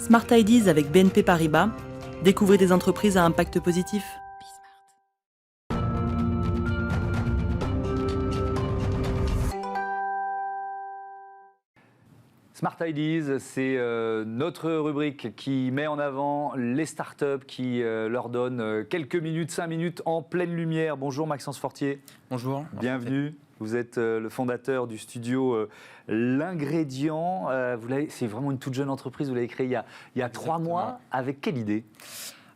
Smart Ideas avec BNP Paribas. Découvrez des entreprises à impact positif. Smart Ideas, c'est notre rubrique qui met en avant les startups, qui leur donne quelques minutes, 5 minutes en pleine lumière. Bonjour Maxence Fortier. Bonjour. Bienvenue. Vous êtes le fondateur du studio L'Ingrédient. C'est vraiment une toute jeune entreprise, vous l'avez créée il y a 3 mois. Avec quelle idée ?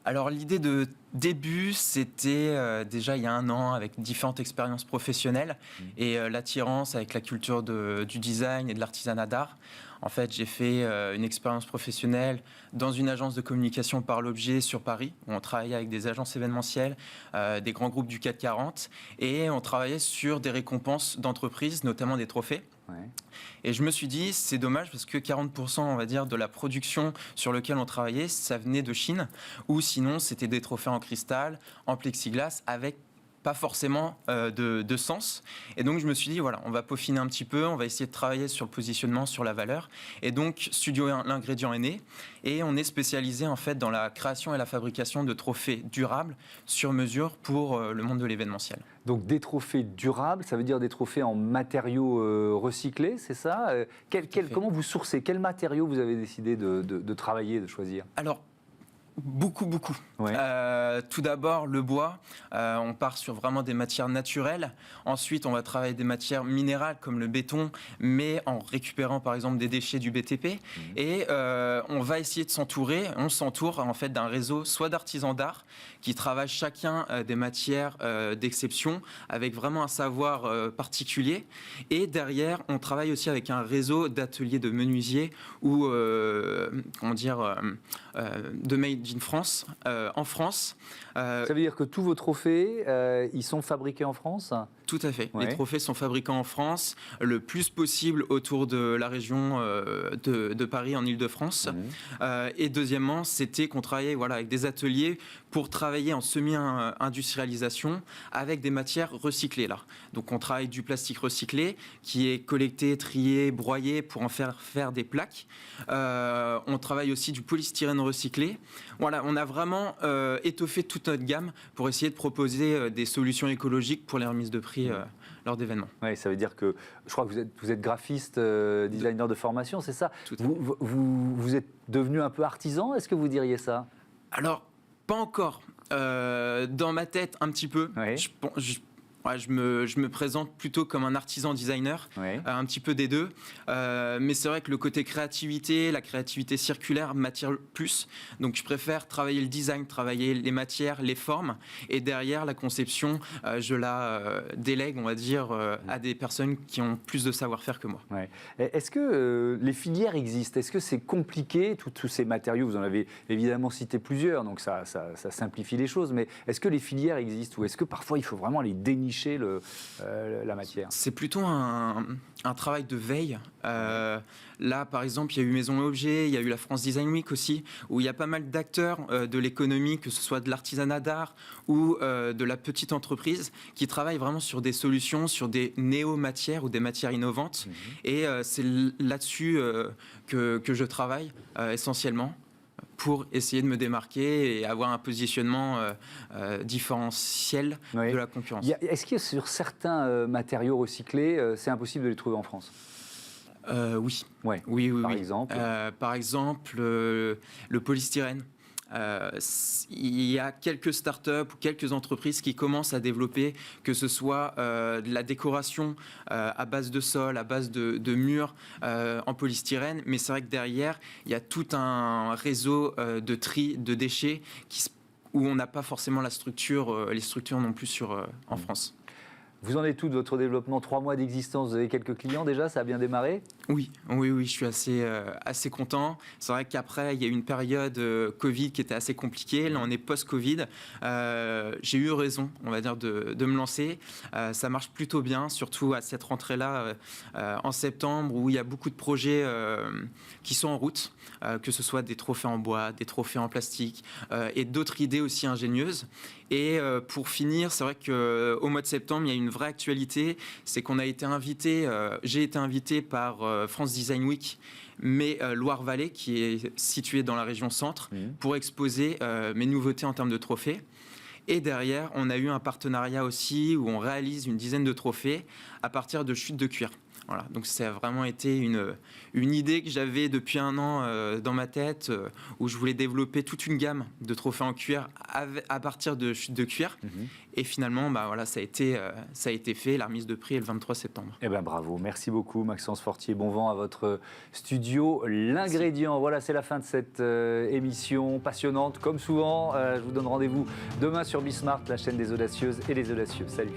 Alors l'idée de début, c'était déjà il y a 1 an avec différentes expériences professionnelles et l'attirance avec la culture du design et de l'artisanat d'art. En fait, j'ai fait une expérience professionnelle dans une agence de communication par l'objet sur Paris, où on travaillait avec des agences événementielles, des grands groupes du CAC 40, et on travaillait sur des récompenses d'entreprises, notamment des trophées. Ouais. Et je me suis dit, c'est dommage parce que 40%, on va dire, de la production sur laquelle on travaillait, ça venait de Chine, ou sinon c'était des trophées en cristal, en plexiglas, avec pas forcément de sens. Et donc, je me suis dit, voilà, on va peaufiner un petit peu, on va essayer de travailler sur le positionnement, sur la valeur. Et donc, Studio L'Ingrédient est né. Et on est spécialisé, en fait, dans la création et la fabrication de trophées durables sur mesure pour le monde de l'événementiel. Donc, des trophées durables, ça veut dire des trophées en matériaux recyclés, c'est ça ? Comment vous sourcez ? Quels matériaux vous avez décidé de travailler, de choisir ? Alors, beaucoup. Ouais. Tout d'abord, le bois. On part sur vraiment des matières naturelles. Ensuite, on va travailler des matières minérales comme le béton, mais en récupérant par exemple des déchets du BTP. Et on va essayer de s'entourer. On s'entoure en fait d'un réseau soit d'artisans d'art qui travaillent chacun des matières d'exception avec vraiment un savoir particulier. Et derrière, on travaille aussi avec un réseau d'ateliers de menuisiers ou de made in France, en France. Ça veut dire que tous vos trophées, ils sont fabriqués en France ? Tout à fait. Ouais. Les trophées sont fabriqués en France, le plus possible autour de la région de Paris, en Île-de-France. Et deuxièmement, c'était qu'on travaillait avec des ateliers pour travailler en semi-industrialisation avec des matières recyclées. Là. Donc on travaille du plastique recyclé qui est collecté, trié, broyé pour en faire des plaques. On travaille aussi du polystyrène recyclé. Voilà, on a vraiment étoffé toute notre gamme pour essayer de proposer des solutions écologiques pour les remises de prix lors d'événements. Oui, ça veut dire que, je crois que vous êtes graphiste, designer de formation, c'est ça ? Vous êtes devenu un peu artisan, est-ce que vous diriez ça ? Alors, pas encore. Dans ma tête, un petit peu. Oui. Je me présente plutôt comme un artisan designer, un petit peu des deux. Mais c'est vrai que le côté créativité, la créativité circulaire m'attire plus. Donc je préfère travailler le design, travailler les matières, les formes. Et derrière, la conception, je la délègue, on va dire, à des personnes qui ont plus de savoir-faire que moi. Ouais. Est-ce que les filières existent ? Est-ce que c'est compliqué, tous ces matériaux ? Vous en avez évidemment cité plusieurs, donc ça simplifie les choses. Mais est-ce que les filières existent ? Ou est-ce que parfois il faut vraiment les dénicher la matière ? C'est plutôt un travail de veille. Là, par exemple, il y a eu Maison et Objets, il y a eu la France Design Week aussi, où il y a pas mal d'acteurs de l'économie, que ce soit de l'artisanat d'art ou de la petite entreprise, qui travaillent vraiment sur des solutions, sur des néo-matières ou des matières innovantes. Et c'est là-dessus que je travaille essentiellement, pour essayer de me démarquer et avoir un positionnement différentiel de la concurrence. Est-ce que sur certains matériaux recyclés, c'est impossible de les trouver en France ? Oui. Ouais. Oui. Par exemple le polystyrène. Il y a quelques startups ou quelques entreprises qui commencent à développer, que ce soit de la décoration à base de sol, à base de murs en polystyrène, mais c'est vrai que derrière, il y a tout un réseau de tri de déchets où on n'a pas forcément les structures non plus en France. Vous en êtes tout de votre développement ? 3 mois d'existence, vous avez quelques clients déjà ? Ça a bien démarré ? Oui, je suis assez content. C'est vrai qu'après, il y a eu une période Covid qui était assez compliquée. Là, on est post-Covid. J'ai eu raison, on va dire, de me lancer. Ça marche plutôt bien, surtout à cette rentrée-là en septembre, où il y a beaucoup de projets qui sont en route, que ce soit des trophées en bois, des trophées en plastique et d'autres idées aussi ingénieuses. Et pour finir, c'est vrai qu'au mois de septembre, il y a une vraie actualité, c'est qu'on a été invité, j'ai été invité par France Design Week, mais Loire-Vallée, qui est située dans la région centre, pour exposer mes nouveautés en termes de trophées. Et derrière, on a eu un partenariat aussi où on réalise une dizaine de trophées à partir de chutes de cuir. Voilà, donc ça a vraiment été une idée que j'avais depuis un an dans ma tête, où je voulais développer toute une gamme de trophées en cuir à partir de chutes de cuir. Et finalement, voilà, ça a été fait. La remise de prix est le 23 septembre. Eh bien, bravo. Merci beaucoup, Maxence Fortier. Bon vent à votre studio. L'ingrédient, voilà, c'est la fin de cette émission passionnante. Comme souvent, je vous donne rendez-vous demain sur Bismart, la chaîne des audacieuses et des audacieux. Salut.